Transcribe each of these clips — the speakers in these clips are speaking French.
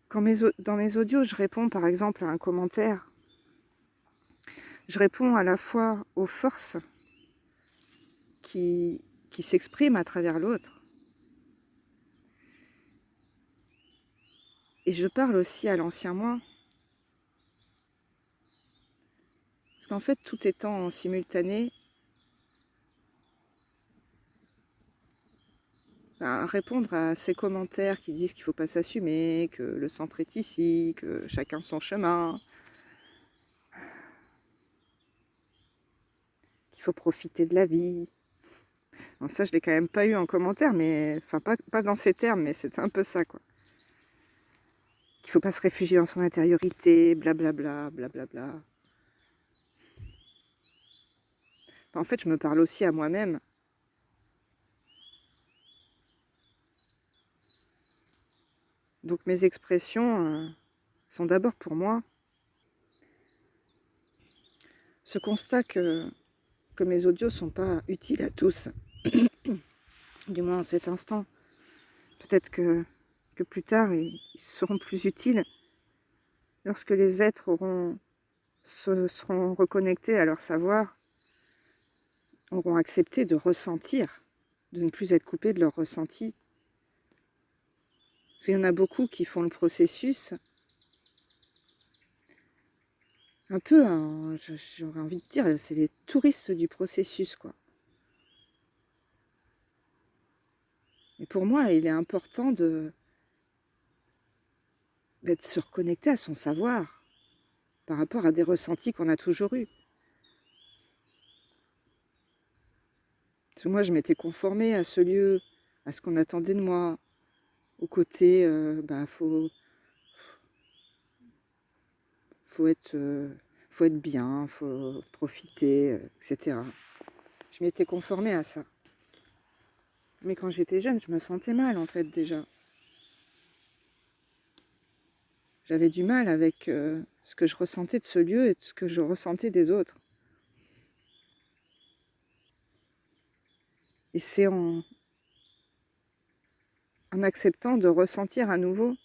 Quand dans mes audios, je réponds par exemple à un commentaire, je réponds à la fois aux forces qui, qui s'expriment à travers l'autre, et je parle aussi à l'ancien moi. Parce qu'en fait, tout étant en simultané, répondre à ces commentaires qui disent qu'il ne faut pas s'assumer, que le centre est ici, que chacun son chemin, qu'il faut profiter de la vie. Donc ça, je l'ai quand même pas eu en commentaire, mais enfin pas dans ces termes, mais c'est un peu ça, quoi. Qu'il faut pas se réfugier dans son intériorité, blablabla, blablabla. Enfin, en fait, je me parle aussi à moi-même. Donc mes expressions sont d'abord pour moi. Ce constat que mes audios sont pas utiles à tous, du moins en cet instant. Peut-être que plus tard, ils seront plus utiles lorsque les êtres seront reconnectés à leur savoir, auront accepté de ressentir, de ne plus être coupés de leur ressenti. Parce qu'il y en a beaucoup qui font le processus un peu, j'aurais envie de dire, c'est les touristes du processus, quoi. Et pour moi, il est important de se reconnecter à son savoir par rapport à des ressentis qu'on a toujours eus. Parce que moi, je m'étais conformée à ce lieu, à ce qu'on attendait de moi, au côté, faut être bien, faut profiter, etc. Je m'étais conformée à ça. Mais quand j'étais jeune, je me sentais mal, en fait, déjà. J'avais du mal avec ce que je ressentais de ce lieu et de ce que je ressentais des autres. Et c'est en acceptant de ressentir à nouveau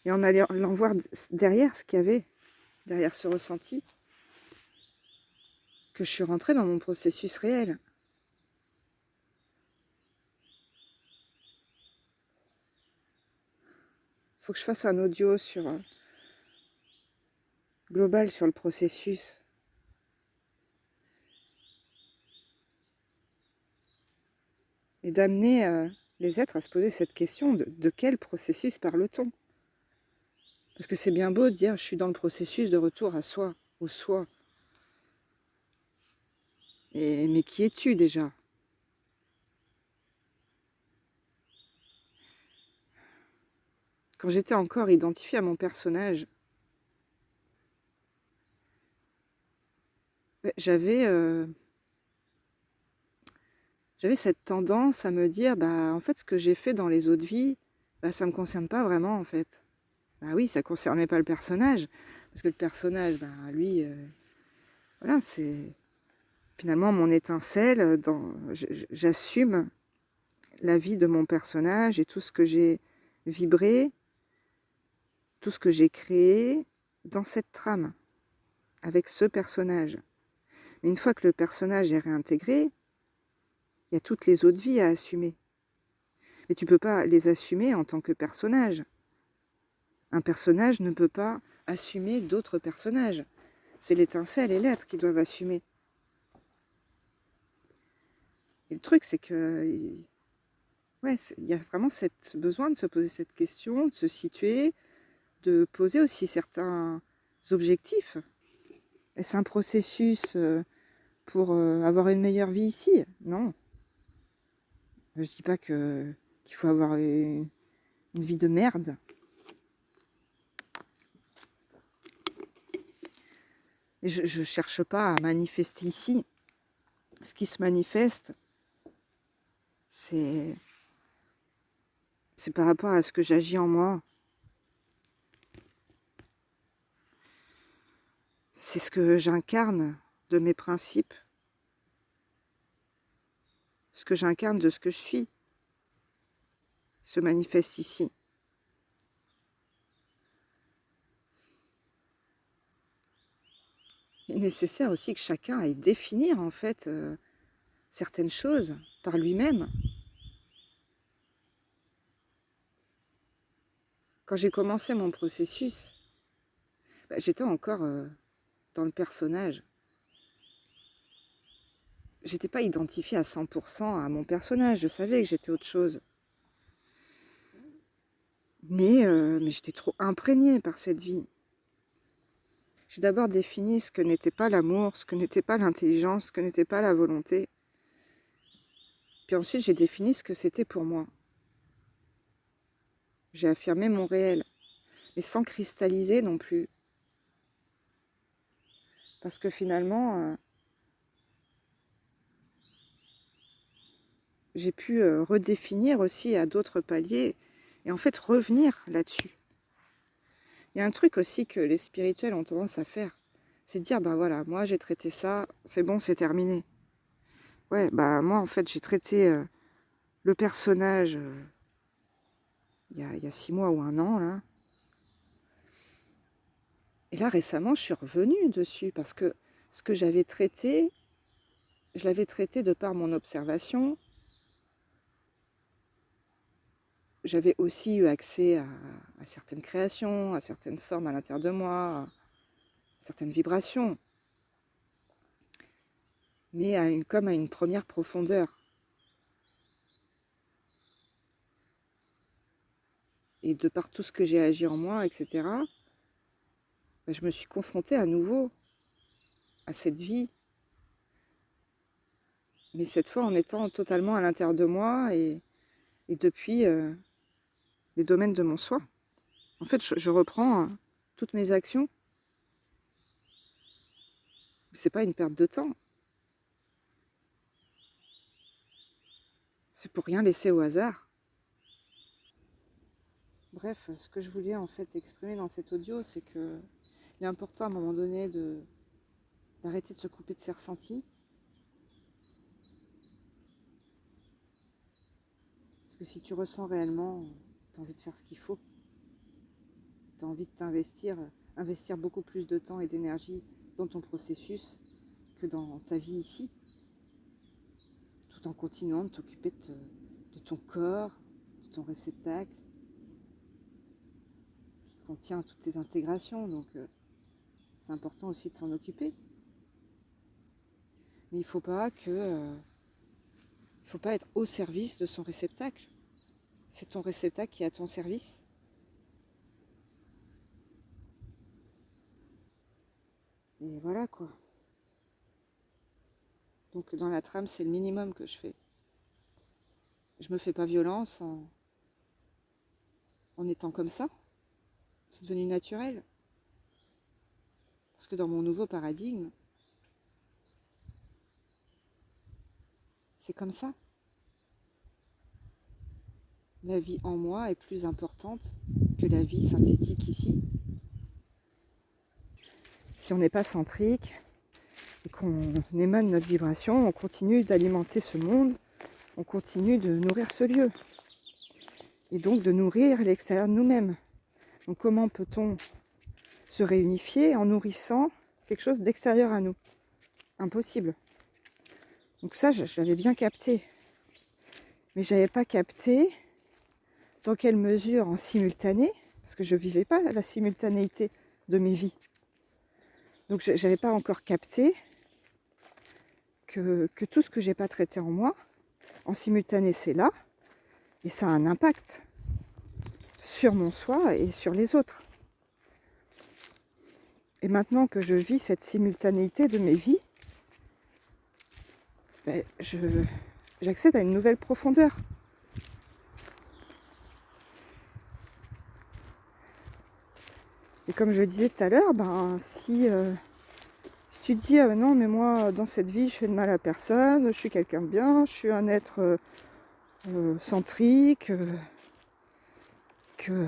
et en allant voir derrière ce qu'il y avait, derrière ce ressenti, que je suis rentrée dans mon processus réel. Il faut que je fasse un audio global sur le processus. Et d'amener les êtres à se poser cette question de quel processus parle-t-on? Parce que c'est bien beau de dire je suis dans le processus de retour à soi, au soi. Mais qui es-tu déjà? Quand j'étais encore identifiée à mon personnage, j'avais cette tendance à me dire, en fait, ce que j'ai fait dans les autres vies, ça me concerne pas vraiment, en fait. Bah oui, ça concernait pas le personnage, parce que le personnage, lui, voilà, c'est finalement mon étincelle. J'assume la vie de mon personnage et tout ce que j'ai vibré, tout ce que j'ai créé dans cette trame, avec ce personnage. Mais une fois que le personnage est réintégré, il y a toutes les autres vies à assumer. Mais tu ne peux pas les assumer en tant que personnage. Un personnage ne peut pas assumer d'autres personnages. C'est l'étincelle et l'être qui doivent assumer. Et le truc, c'est que ouais, il y a vraiment besoin de se poser cette question, de se situer, de poser aussi certains objectifs. Est-ce un processus pour avoir une meilleure vie ici? Non. Je dis pas qu'il faut avoir une vie de merde. Et je cherche pas à manifester ici. Ce qui se manifeste, c'est par rapport à ce que j'agis en moi. C'est ce que j'incarne de mes principes. Ce que j'incarne de ce que je suis se manifeste ici. Il est nécessaire aussi que chacun aille définir en fait certaines choses par lui-même. Quand j'ai commencé mon processus, j'étais encore dans le personnage. J'étais pas identifiée à 100% à mon personnage, je savais que j'étais autre chose. Mais j'étais trop imprégnée par cette vie. J'ai d'abord défini ce que n'était pas l'amour, ce que n'était pas l'intelligence, ce que n'était pas la volonté. Puis ensuite, j'ai défini ce que c'était pour moi. J'ai affirmé mon réel, mais sans cristalliser non plus. Parce que finalement, j'ai pu redéfinir aussi à d'autres paliers et en fait revenir là-dessus. Il y a un truc aussi que les spirituels ont tendance à faire, c'est de dire, bah voilà, moi j'ai traité ça, c'est bon, c'est terminé. Ouais, bah moi en fait j'ai traité le personnage il y a 6 mois ou 1 an là. Et là récemment je suis revenue dessus parce que ce que j'avais traité, je l'avais traité de par mon observation. J'avais aussi eu accès à certaines créations, à certaines formes à l'intérieur de moi, à certaines vibrations. Mais comme à une première profondeur. Et de par tout ce que j'ai agi en moi, etc., je me suis confrontée à nouveau à cette vie. Mais cette fois en étant totalement à l'intérieur de moi et depuis les domaines de mon soi. En fait, je reprends toutes mes actions. C'est pas une perte de temps. C'est pour rien laisser au hasard. Bref, ce que je voulais en fait exprimer dans cet audio, c'est que il est important à un moment donné d'arrêter de se couper de ses ressentis. Parce que si tu ressens réellement, tu as envie de faire ce qu'il faut. Tu as envie de investir beaucoup plus de temps et d'énergie dans ton processus que dans ta vie ici, tout en continuant de t'occuper de ton corps, de ton réceptacle, qui contient toutes tes intégrations. Donc c'est important aussi de s'en occuper. Mais il ne faut pas être au service de son réceptacle. C'est ton réceptacle qui est à ton service. Et voilà quoi. Donc dans la trame, c'est le minimum que je fais. Je me fais pas violence en étant comme ça. C'est devenu naturel. Parce que dans mon nouveau paradigme, c'est comme ça. La vie en moi est plus importante que la vie synthétique ici. Si on n'est pas centrique et qu'on émane notre vibration, on continue d'alimenter ce monde, on continue de nourrir ce lieu. Et donc de nourrir l'extérieur de nous-mêmes. Donc comment peut-on se réunifier en nourrissant quelque chose d'extérieur à nous? Impossible. Donc ça, je l'avais bien capté. Mais je n'avais pas capté dans quelle mesure en simultané, parce que je ne vivais pas la simultanéité de mes vies. Donc je n'avais pas encore capté que tout ce que j'ai pas traité en moi, en simultané c'est là, et ça a un impact sur mon soi et sur les autres. Et maintenant que je vis cette simultanéité de mes vies, j'accède à une nouvelle profondeur. Et comme je le disais tout à l'heure, si tu te dis non mais moi dans cette vie je fais de mal à personne, je suis quelqu'un de bien, je suis un être centrique, que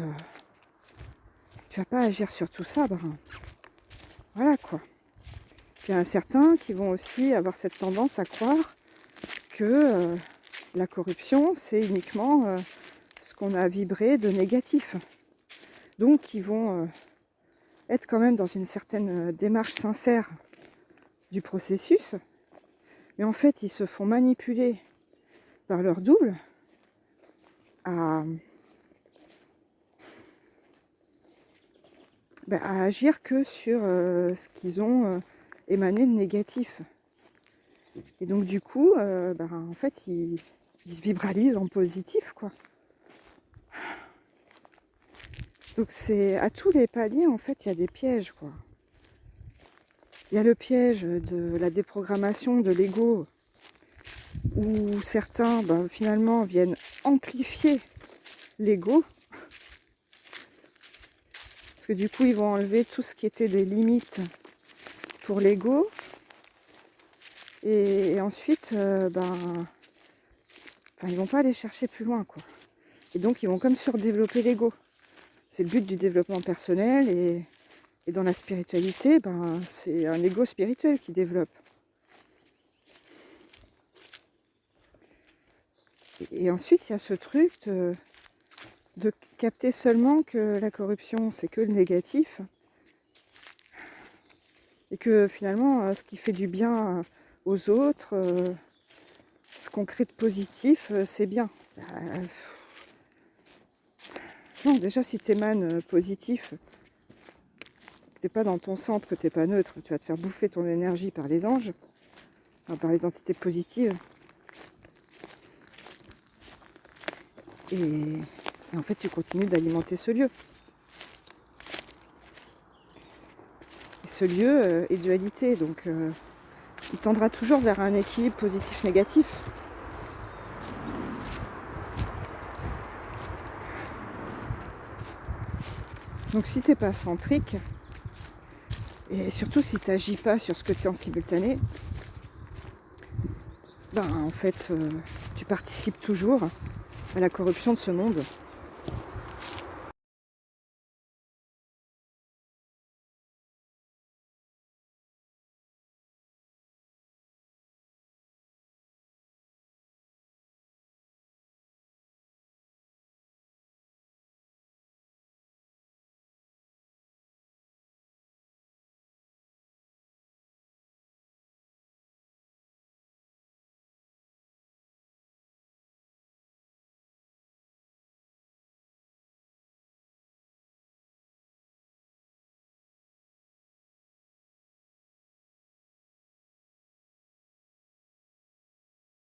tu vas pas agir sur tout ça, voilà quoi. Puis il y en a certains qui vont aussi avoir cette tendance à croire que la corruption c'est uniquement ce qu'on a vibré de négatif. Donc ils vont être quand même dans une certaine démarche sincère du processus, mais en fait ils se font manipuler par leur double à agir que sur ce qu'ils ont émané de négatif. Et donc du coup, en fait, ils se vibralisent en positif, quoi. Donc c'est à tous les paliers, en fait, il y a des pièges, quoi. Il y a le piège de la déprogrammation de l'ego, où certains, finalement, viennent amplifier l'ego. Parce que du coup, ils vont enlever tout ce qui était des limites pour l'ego. Et ensuite, ils vont pas aller chercher plus loin, quoi. Et donc, ils vont comme surdévelopper l'ego. C'est le but du développement personnel. Et dans la spiritualité, c'est un ego spirituel qui développe. Et ensuite, il y a ce truc de capter seulement que la corruption, c'est que le négatif. Et que finalement, ce qui fait du bien aux autres, ce qu'on crée de positif, c'est bien. Non, déjà, si tu émanes positif, que tu n'es pas dans ton centre, que tu n'es pas neutre, tu vas te faire bouffer ton énergie par les anges, par les entités positives. Et en fait, tu continues d'alimenter ce lieu. Et ce lieu est dualité, donc il tendra toujours vers un équilibre positif-négatif. Donc si t'es pas centrique, et surtout si t'agis pas sur ce que tu es en simultané, en fait, tu participes toujours à la corruption de ce monde.